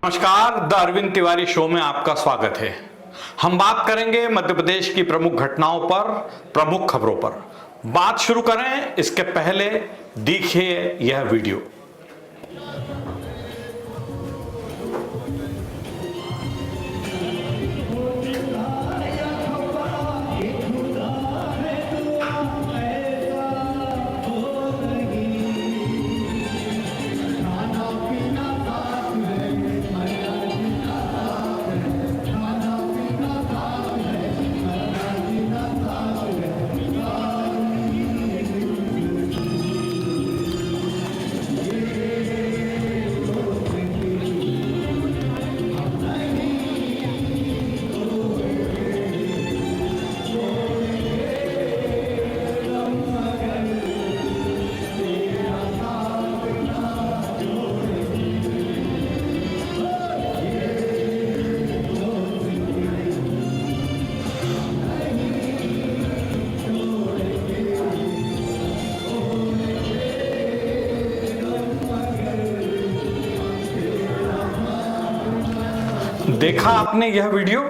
नमस्कार, the Arvind Tiwari show में आपका स्वागत है। हम बात करेंगे मध्य प्रदेश की प्रमुख घटनाओं पर, प्रमुख खबरों पर। बात शुरू करें इसके पहले देखिए यह वीडियो। देखा आपने यह वीडियो?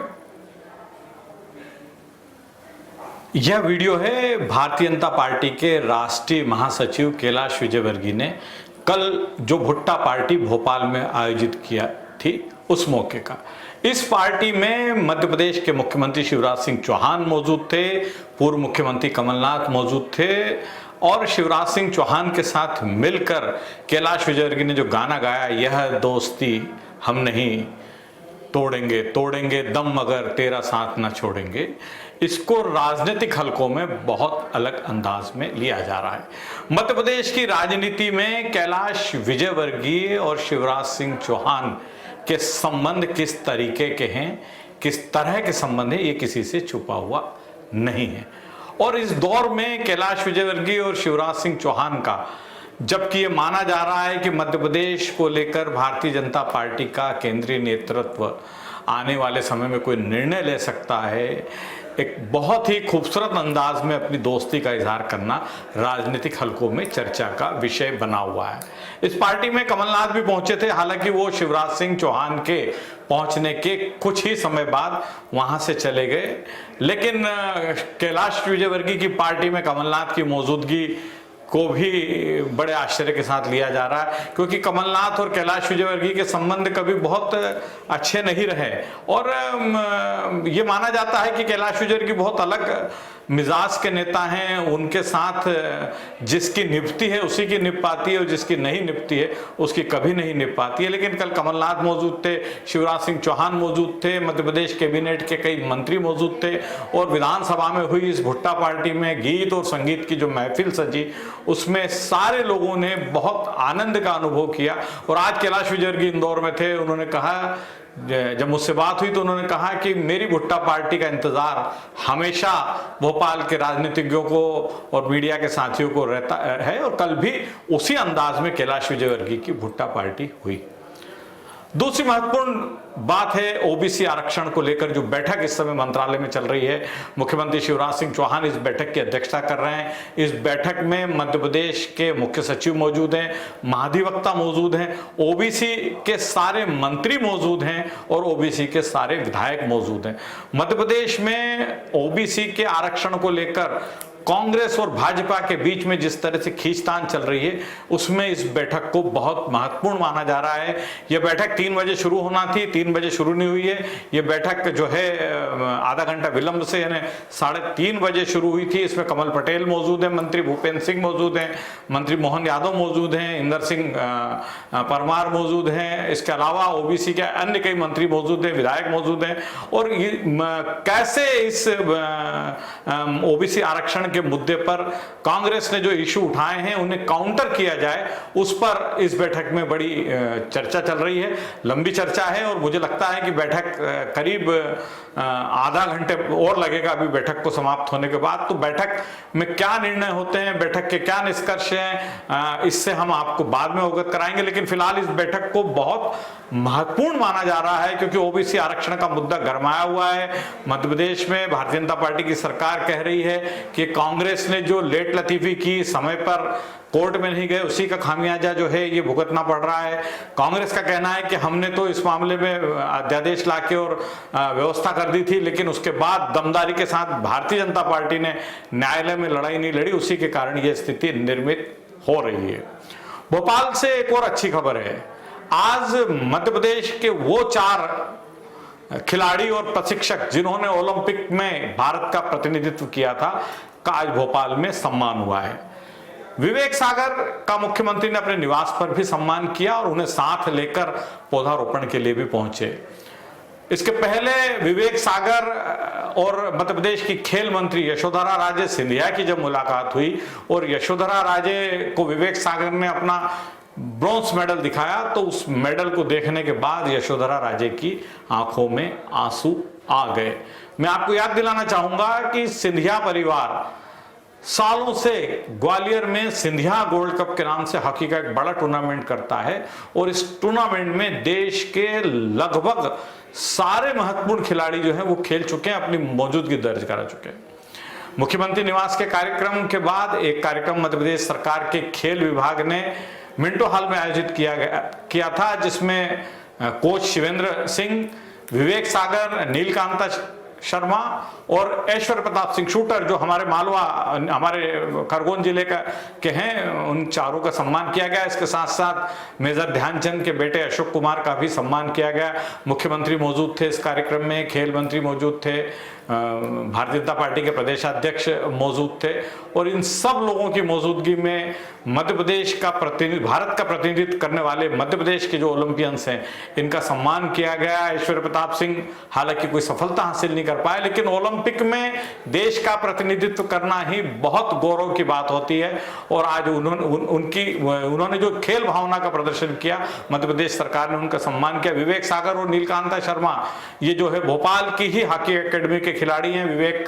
यह वीडियो है भारतीय जनता पार्टी के राष्ट्रीय महासचिव कैलाश विजयवर्गीय ने कल जो भुट्टा पार्टी भोपाल में आयोजित किया थी उस मौके का। इस पार्टी में मध्य प्रदेश के मुख्यमंत्री शिवराज सिंह चौहान मौजूद थे, पूर्व मुख्यमंत्री कमलनाथ मौजूद थे और शिवराज सिंह चौहान के साथ मिलकर कैलाश विजयवर्गीय ने जो गाना गाया, यह दोस्ती हम नहीं तोड़ेंगे तोड़ेंगे दम मगर तेरा साथ ना छोड़ेंगे, इसको राजनीतिक हलकों में बहुत अलग अंदाज में लिया जा रहा है। मध्य प्रदेश की राजनीति में कैलाश विजयवर्गीय और शिवराज सिंह चौहान के संबंध किस तरीके के हैं, किस तरह के संबंध है, ये किसी से छुपा हुआ नहीं है। और इस दौर में कैलाश विजयवर्गीय और शिवराज सिंह चौहान का, जबकि ये माना जा रहा है कि मध्य प्रदेश को लेकर भारतीय जनता पार्टी का केंद्रीय नेतृत्व आने वाले समय में कोई निर्णय ले सकता है, एक बहुत ही खूबसूरत अंदाज में अपनी दोस्ती का इजहार करना राजनीतिक हलकों में चर्चा का विषय बना हुआ है। इस पार्टी में कमलनाथ भी पहुंचे थे, हालांकि वो शिवराज सिंह चौहान के पहुंचने के कुछ ही समय बाद वहां से चले गए। लेकिन कैलाश विजयवर्गीय की पार्टी में कमलनाथ की मौजूदगी को भी बड़े आश्चर्य के साथ लिया जा रहा है, क्योंकि कमलनाथ और कैलाश विजयवर्गीय के संबंध कभी बहुत अच्छे नहीं रहे और ये माना जाता है कि कैलाश विजयवर्गीय बहुत अलग मिजाज के नेता हैं। उनके साथ जिसकी निभती है उसी की निभ पाती है और जिसकी नहीं निभती है उसकी कभी नहीं निभ पाती है। लेकिन कल कमलनाथ मौजूद थे, शिवराज सिंह चौहान मौजूद थे, मध्य प्रदेश कैबिनेट के कई मंत्री मौजूद थे और विधानसभा में हुई इस भुट्टा पार्टी में गीत और संगीत की जो महफिल सजी, उसमें सारे लोगों ने बहुत आनंद का अनुभव किया। और आज कैलाश विजयवर्गीय इंदौर में थे, उन्होंने कहा, जब मुझसे बात हुई तो उन्होंने कहा कि मेरी भुट्टा पार्टी का इंतजार हमेशा भोपाल के राजनीतिज्ञों को और मीडिया के साथियों को रहता है और कल भी उसी अंदाज में कैलाश विजयवर्गीय की भुट्टा पार्टी हुई। दूसरी महत्वपूर्ण बात है ओबीसी आरक्षण को लेकर जो बैठक इस समय मंत्रालय में चल रही है। मुख्यमंत्री शिवराज सिंह चौहान इस बैठक की अध्यक्षता कर रहे हैं। इस बैठक में मध्य प्रदेश के मुख्य सचिव मौजूद हैं, महाधिवक्ता मौजूद हैं, ओबीसी के सारे मंत्री मौजूद हैं और ओबीसी के सारे विधायक मौजूद हैं। मध्य प्रदेश में ओबीसी के आरक्षण को लेकर कांग्रेस और भाजपा के बीच में जिस तरह से खींचतान चल रही है, उसमें इस बैठक को बहुत महत्वपूर्ण माना जा रहा है। यह बैठक 3 बजे शुरू होना थी, 3 बजे शुरू नहीं हुई है। यह बैठक जो है आधा घंटा विलंब से, यानी 3:30 बजे शुरू हुई थी। इसमें कमल पटेल मौजूद हैं, मंत्री भूपेंद्र सिंह मौजूद हैं, मंत्री मोहन यादव मौजूद हैं, इंदर सिंह परमार मौजूद हैं, इसके अलावा ओबीसी के अन्य कई मंत्री मौजूद हैं, विधायक मौजूद हैं। और कैसे इस ओबीसी आरक्षण के मुद्दे पर कांग्रेस ने जो इशू उठाए हैं उन्हें काउंटर किया जाए, उस पर इस बैठक में बड़ी चर्चा चल रही है। लंबी चर्चा है और मुझे लगता है कि बैठक करीब आधा घंटे और लगेगा अभी बैठक को समाप्त होने के बाद। तो बैठक में क्या निर्णय होते हैं, बैठक के क्या निष्कर्ष हैं, इससे हम आपको बाद में अवगत कराएंगे। लेकिन फिलहाल इस बैठक को बहुत महत्वपूर्ण माना जा रहा है क्योंकि ओबीसी आरक्षण का मुद्दा गरमाया हुआ है। मध्य प्रदेश में भारतीय जनता पार्टी की सरकार कह रही है कि कांग्रेस ने जो लेट लतीफी की, समय पर कोर्ट में नहीं गए, उसी का खामियाजा जो है ये भुगतना पड़ रहा है। कांग्रेस का कहना है कि हमने तो इस मामले में अध्यादेश लाके और व्यवस्था कर दी थी, लेकिन उसके बाद दमदारी के साथ भारतीय जनता पार्टी ने न्यायालय में लड़ाई नहीं लड़ी, उसी के कारण ये स्थिति निर्मित हो रही है। भोपाल से एक और अच्छी खबर है। आज मध्य प्रदेश के वो 4 खिलाड़ी और प्रशिक्षक जिन्होंने ओलंपिक में भारत का प्रतिनिधित्व किया था, का आज भोपाल में सम्मान हुआ है। विवेक सागर का मुख्यमंत्री ने अपने निवास पर भी सम्मान किया और उन्हें साथ लेकर पौधारोपण के लिए भी पहुंचे। इसके पहले विवेक सागर और मध्य प्रदेश की खेल मंत्री यशोधरा राजे सिंधिया की जब मुलाकात हुई और यशोधरा राजे को विवेक सागर ने अपना ब्रॉन्ज मेडल दिखाया, तो उस मेडल को देखने के बाद यशोधरा राजे की आंखों में आंसू आ गए। मैं आपको याद दिलाना चाहूंगा कि सिंधिया परिवार सालों से ग्वालियर में सिंधिया गोल्ड कप के नाम से हॉकी का एक बड़ा टूर्नामेंट करता है और इस टूर्नामेंट में देश के लगभग सारे महत्वपूर्ण खिलाड़ी जो हैं वो खेल चुके हैं, अपनी मौजूदगी दर्ज करा चुके हैं। मुख्यमंत्री निवास के कार्यक्रम के बाद एक कार्यक्रम मध्य प्रदेश सरकार के खेल विभाग ने मिंटो हॉल में आयोजित किया था, जिसमें कोच शिवेंद्र सिंह, विवेक सागर, नीलकांता शर्मा और ऐश्वर्य प्रताप सिंह शूटर, जो हमारे मालवा, हमारे खरगोन जिले के हैं, उन चारों का सम्मान किया गया। इसके साथ साथ मेजर ध्यानचंद के बेटे अशोक कुमार का भी सम्मान किया गया। मुख्यमंत्री मौजूद थे इस कार्यक्रम में, खेल मंत्री मौजूद थे, भारतीय जनता पार्टी के प्रदेशाध्यक्ष मौजूद थे और इन सब लोगों की मौजूदगी में मध्य प्रदेश का भारत का प्रतिनिधित्व करने वाले मध्य प्रदेश के जो ओलंपियंस हैं, इनका सम्मान किया गया। ऐश्वर्य प्रताप सिंह हालांकि कोई सफलता हासिल नहीं कर पाए, लेकिन ओलंपिक में देश का प्रतिनिधित्व करना ही बहुत गौरव की बात होती है और आज उन्होंने जो खेल भावना का प्रदर्शन किया, मध्य प्रदेश सरकार ने उनका सम्मान किया। विवेक सागर और नीलकांता शर्मा ये जो है भोपाल की ही हॉकी एकेडमी के खिलाड़ी हैं। विवेक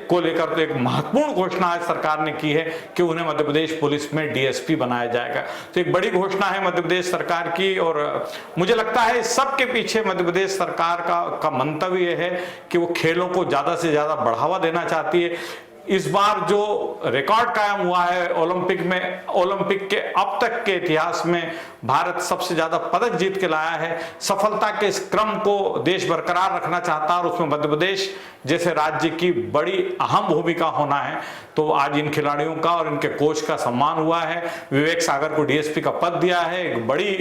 को लेकर तो एक महत्वपूर्ण घोषणा आज सरकार ने की है कि उन्हें मध्य प्रदेश पुलिस में डीएसपी बनाया जाएगा। तो एक बड़ी घोषणा है मध्य प्रदेश सरकार की और मुझे लगता है सबके पीछे मध्य प्रदेश सरकार का मंतव्य है कि वो खेलों को ज्यादा से ज्यादा बढ़ावा देना चाहती है। इस बार जो रिकॉर्ड कायम हुआ है ओलंपिक के अब तक के इतिहास में भारत सबसे ज्यादा पदक जीत के लाया है। सफलता के इस क्रम को देश बरकरार रखना चाहता है और उसमें मध्य प्रदेश जैसे राज्य की बड़ी अहम भूमिका होना है। तो आज इन खिलाड़ियों का और इनके कोच का सम्मान हुआ है। विवेक सागर को डीएसपी का पद दिया है, एक बड़ी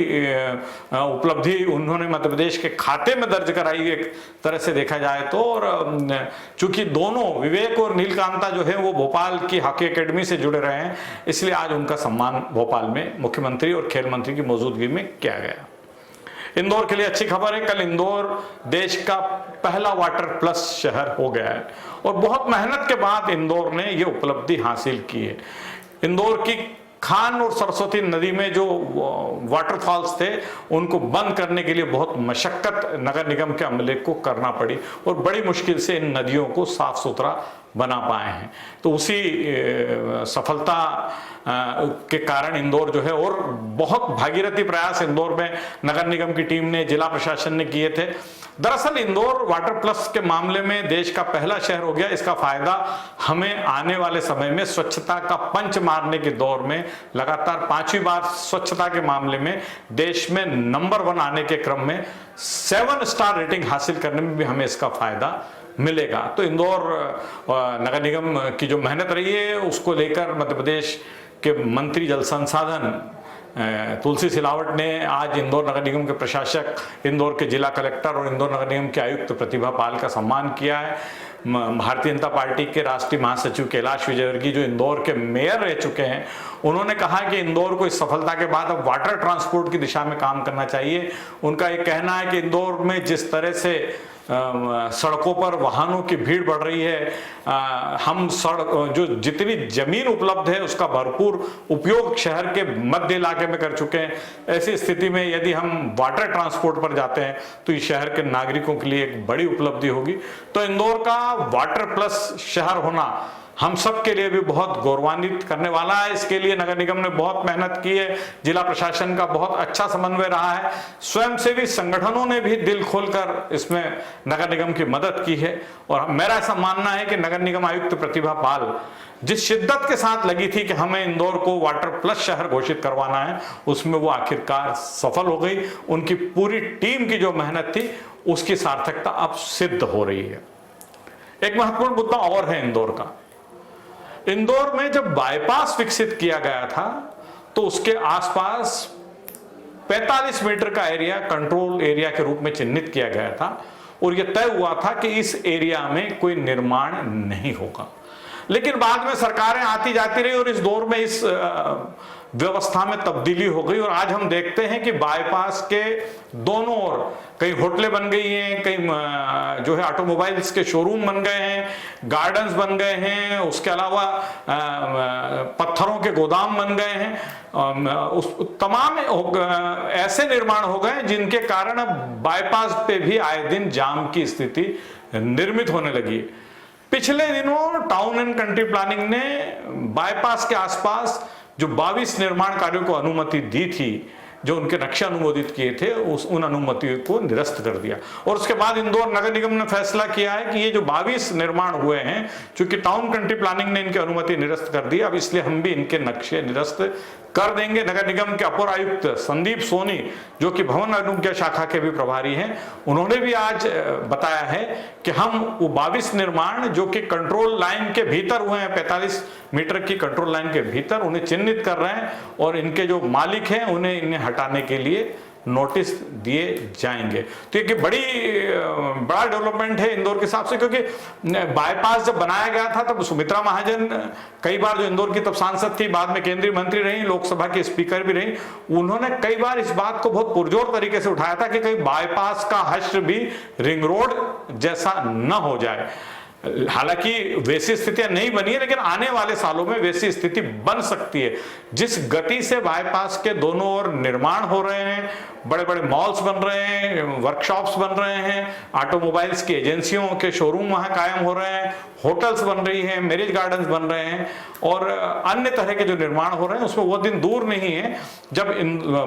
उपलब्धि उन्होंने मध्य प्रदेश के खाते में दर्ज कराई एक तरह से देखा जाए तो। और चूंकि दोनों विवेक और नीलकांता जो है वो भोपाल की हॉकी एकेडमी से जुड़े रहे हैं, इसलिए आज उनका सम्मान भोपाल में मुख्यमंत्री और खेल मंत्री की मौजूदगी में किया गया। इंदौर के लिए अच्छी खबर है, कल इंदौर देश का पहला वाटर प्लस शहर हो गया है और बहुत मेहनत के बाद इंदौर ने यह उपलब्धि हासिल की है। इंदौर की खान और सरस्वती नदी में जो वाटरफॉल्स थे उनको बंद करने के लिए बहुत मशक्कत नगर निगम के अमले को करना पड़ी और बड़ी मुश्किल से इन नदियों को साफ सुथरा बना पाए हैं। तो उसी सफलता के कारण इंदौर जो है, और बहुत भागीरथी प्रयास इंदौर में नगर निगम की टीम ने, जिला प्रशासन ने किए थे। दरअसल इंदौर वाटर प्लस के मामले में देश का पहला शहर हो गया। इसका फायदा हमें आने वाले समय में स्वच्छता का पंच मारने के दौर में लगातार 5वीं बार स्वच्छता के मामले में देश में नंबर 1 आने के क्रम में 7 स्टार रेटिंग हासिल करने में भी हमें इसका फायदा मिलेगा। तो इंदौर नगर निगम की जो मेहनत रही है उसको लेकर मध्य प्रदेश के मंत्री जल संसाधन तुलसी सिलावट ने आज इंदौर नगर निगम के प्रशासक, इंदौर के जिला कलेक्टर और इंदौर नगर निगम के आयुक्त प्रतिभा पाल का सम्मान किया है। भारतीय जनता पार्टी के राष्ट्रीय महासचिव कैलाश विजयवर्गीय जो इंदौर के मेयर रह चुके हैं, उन्होंने कहा कि इंदौर को इस सफलता के बाद अब वाटर ट्रांसपोर्ट की दिशा में काम करना चाहिए। उनका ये कहना है कि इंदौर में जिस तरह से सड़कों पर वाहनों की भीड़ बढ़ रही है, हम जो जितनी जमीन उपलब्ध है उसका भरपूर उपयोग शहर के मध्य इलाके में कर चुके हैं। ऐसी स्थिति में यदि हम वाटर ट्रांसपोर्ट पर जाते हैं तो इस शहर के नागरिकों के लिए एक बड़ी उपलब्धि होगी। तो इंदौर का वाटर प्लस शहर होना हम सब के लिए भी बहुत गौरवान्वित करने वाला है। इसके लिए नगर निगम ने बहुत मेहनत की है, जिला प्रशासन का बहुत अच्छा समन्वय रहा है, स्वयंसेवी संगठनों ने भी दिल खोलकर इसमें नगर निगम की मदद की है। और मेरा ऐसा मानना है कि नगर निगम आयुक्त प्रतिभा पाल जिस शिद्दत के साथ लगी थी कि हमें इंदौर को वाटर प्लस शहर घोषित करवाना है, उसमें वो आखिरकार सफल हो गई। उनकी पूरी टीम की जो मेहनत थी उसकी सार्थकता अब सिद्ध हो रही है। एक महत्वपूर्ण मुद्दा और है इंदौर का। इंदौर में जब बाईपास विकसित किया गया था तो उसके आसपास 45 मीटर का एरिया कंट्रोल एरिया के रूप में चिन्हित किया गया था और यह तय हुआ था कि इस एरिया में कोई निर्माण नहीं होगा। लेकिन बाद में सरकारें आती जाती रही और इस दौर में इस व्यवस्था में तब्दीली हो गई और आज हम देखते हैं कि बाईपास के दोनों ओर कई होटलें बन गई हैं, कई जो है ऑटोमोबाइल्स के शोरूम बन गए हैं, गार्डन्स बन गए हैं, उसके अलावा पत्थरों के गोदाम बन गए हैं। उस तमाम ऐसे निर्माण हो गए जिनके कारण अब बाईपास पे भी आए दिन जाम की स्थिति निर्मित होने लगी। पिछले दिनों टाउन एंड कंट्री प्लानिंग ने बाईपास के आसपास जो 22 निर्माण कार्यों को अनुमति दी थी, जो उनके नक्शे अनुमोदित किए थे, उन अनुमतियों को निरस्त कर दिया। और उसके बाद इंदौर नगर निगम ने फैसला किया है कि ये जो 22 निर्माण हुए हैं, चूंकि टाउन कंट्री प्लानिंग ने इनकी अनुमति निरस्त कर दी, अब इसलिए हम भी इनके नक्शे निरस्त कर देंगे। नगर निगम के अपर आयुक्त संदीप सोनी, जो कि भवन अनुज्ञा शाखा के भी प्रभारी हैं, उन्होंने भी आज बताया है कि हम वो 22 निर्माण जो कि कंट्रोल लाइन के भीतर हुए हैं, 45 मीटर की कंट्रोल लाइन के भीतर, उन्हें चिन्हित कर रहे हैं और इनके जो मालिक हैं उन्हें इन्हें हटाने के लिए नोटिस दिए जाएंगे। तो ये बड़ा डेवलपमेंट है इंदौर के हिसाब से, क्योंकि बाईपास जब बनाया गया था तब सुमित्रा महाजन कई बार, जो इंदौर की तब सांसद थी, बाद में केंद्रीय मंत्री रही, लोकसभा के स्पीकर भी रही, उन्होंने कई बार इस बात को बहुत पुरजोर तरीके से उठाया था कि कहीं बाईपास का हश्र भी रिंग रोड जैसा न हो जाए। हालांकि वैसी स्थितियां नहीं बनी है, लेकिन आने वाले सालों में वैसी स्थिति बन सकती है। जिस गति से बाईपास के दोनों ओर निर्माण हो रहे हैं, बड़े बड़े मॉल्स बन रहे हैं, वर्कशॉप्स बन रहे हैं, ऑटोमोबाइल्स की एजेंसियों के शोरूम वहां कायम हो रहे हैं, होटल्स बन रही हैं, मैरिज गार्डन्स बन रहे हैं और अन्य तरह के जो निर्माण हो रहे हैं, उसमें वो दिन दूर नहीं है जब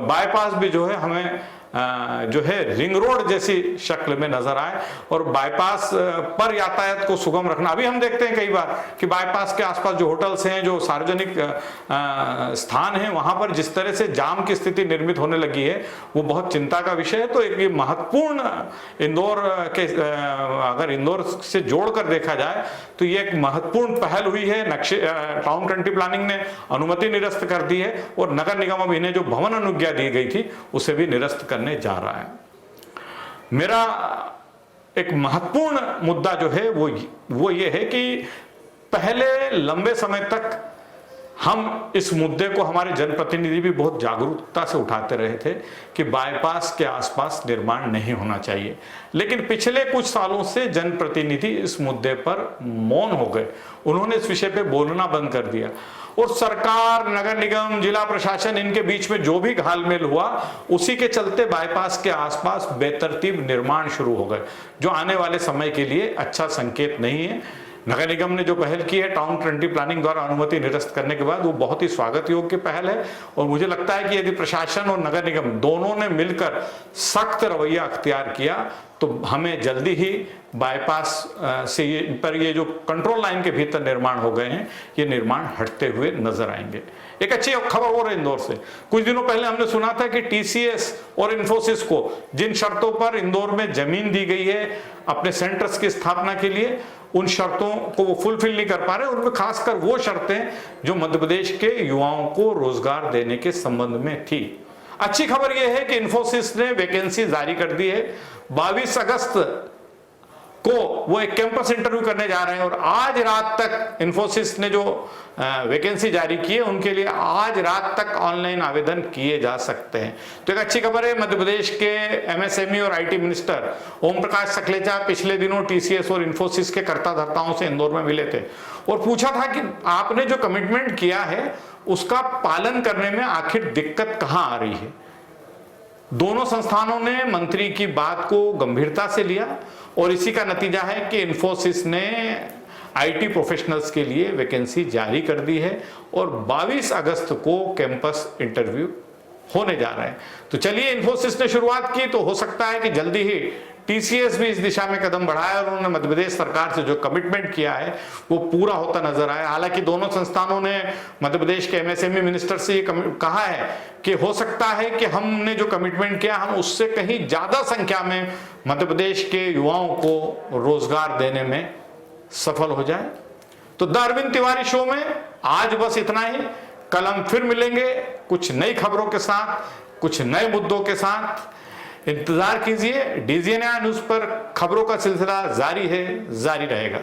बाईपास भी जो है हमें जो है रिंग रोड जैसी शक्ल में नजर आए और बाईपास पर यातायात को सुगम रखना। अभी हम देखते हैं कई बार कि बाईपास के आसपास जो होटल्स हैं, जो सार्वजनिक स्थान हैं, वहां पर जिस तरह से जाम की स्थिति निर्मित होने लगी है, वो बहुत चिंता का विषय है। तो एक महत्वपूर्ण इंदौर के अगर इंदौर से जोड़कर देखा जाए तो ये एक महत्वपूर्ण पहल हुई है। नक्शे टाउन कंट्री प्लानिंग ने अनुमति निरस्त कर दी है और नगर निगम अब इन्हें जो भवन अनुज्ञा दी गई थी उसे भी निरस्त करने जा रहा है। मेरा एक महत्वपूर्ण मुद्दा जो है वो ये है कि पहले लंबे समय तक हम इस मुद्दे को, हमारे जनप्रतिनिधि भी बहुत जागरूकता से उठाते रहे थे कि बाईपास के आसपास निर्माण नहीं होना चाहिए, लेकिन पिछले कुछ सालों से जनप्रतिनिधि इस मुद्दे पर मौन हो गए। उन्होंने इस विषय पे बोलना बंद कर दिया और सरकार, नगर निगम, जिला प्रशासन, इनके बीच में जो भी घालमेल हुआ, उसी के चलते बाईपास के आसपास बेतरतीब निर्माण शुरू हो गए, जो आने वाले समय के लिए अच्छा संकेत नहीं है। नगर निगम ने जो पहल की है टाउन कंट्री प्लानिंग द्वारा अनुमति निरस्त करने के बाद, वो बहुत ही स्वागत योग्य पहल है और मुझे लगता है कि यदि प्रशासन और नगर निगम दोनों ने मिलकर सख्त रवैया अख्तियार किया तो हमें जल्दी ही बाईपास से ये जो कंट्रोल लाइन के भीतर निर्माण हो गए हैं, ये निर्माण हटते हुए नजर आएंगे। एक अच्छी खबर और है इंदौर से। कुछ दिनों पहले हमने सुना था कि टीसीएस और इन्फोसिस को जिन शर्तों पर इंदौर में जमीन दी गई है अपने सेंटर्स की स्थापना के लिए, उन शर्तों को वो फुलफिल नहीं कर पा रहे। उनमें खासकर वो शर्तें जो मध्य प्रदेश के युवाओं को रोजगार देने के संबंध में थी। अच्छी खबर यह है कि इन्फोसिस ने वैकेंसी जारी कर दी है। 22 अगस्त को वो एक कैंपस इंटरव्यू करने जा रहे हैं और आज रात तक इन्फोसिस ने जो वैकेंसी जारी की है, उनके लिए आज रात तक ऑनलाइन आवेदन किए जा सकते हैं। तो एक अच्छी खबर है। मध्य प्रदेश के एमएसएमई और आईटी मिनिस्टर ओम प्रकाश सखलेचा पिछले दिनों टीसीएस और इन्फोसिस के कर्ता धर्ताओं से इंदौर में मिले थे और पूछा था कि आपने जो कमिटमेंट किया है उसका पालन करने में आखिर दिक्कत कहां आ रही है। दोनों संस्थानों ने मंत्री की बात को गंभीरता से लिया और इसी का नतीजा है कि इन्फोसिस ने आईटी प्रोफेशनल्स के लिए वैकेंसी जारी कर दी है और 22 अगस्त को कैंपस इंटरव्यू होने जा रहे हैं। तो चलिए, इन्फोसिस ने शुरुआत की तो हो सकता है कि जल्दी ही टीसीएस भी इस दिशा में कदम बढ़ाए और उन्होंने मध्य प्रदेश सरकार से जो कमिटमेंट किया है वो पूरा होता नजर आया। हालांकि दोनों संस्थानों ने मध्य प्रदेश के एमएसएमई मिनिस्टर से ये कहा है कि हो सकता है कि हमने जो कमिटमेंट किया हम उससे कहीं ज्यादा संख्या में मध्य प्रदेश के युवाओं को रोजगार देने में सफल हो जाए। तो द अरविंद तिवारी शो में आज बस इतना ही। कल हम फिर मिलेंगे कुछ नई खबरों के साथ, कुछ नए मुद्दों के साथ। इंतजार कीजिए, डीजीएनआई न्यूज पर खबरों का सिलसिला जारी है, जारी रहेगा।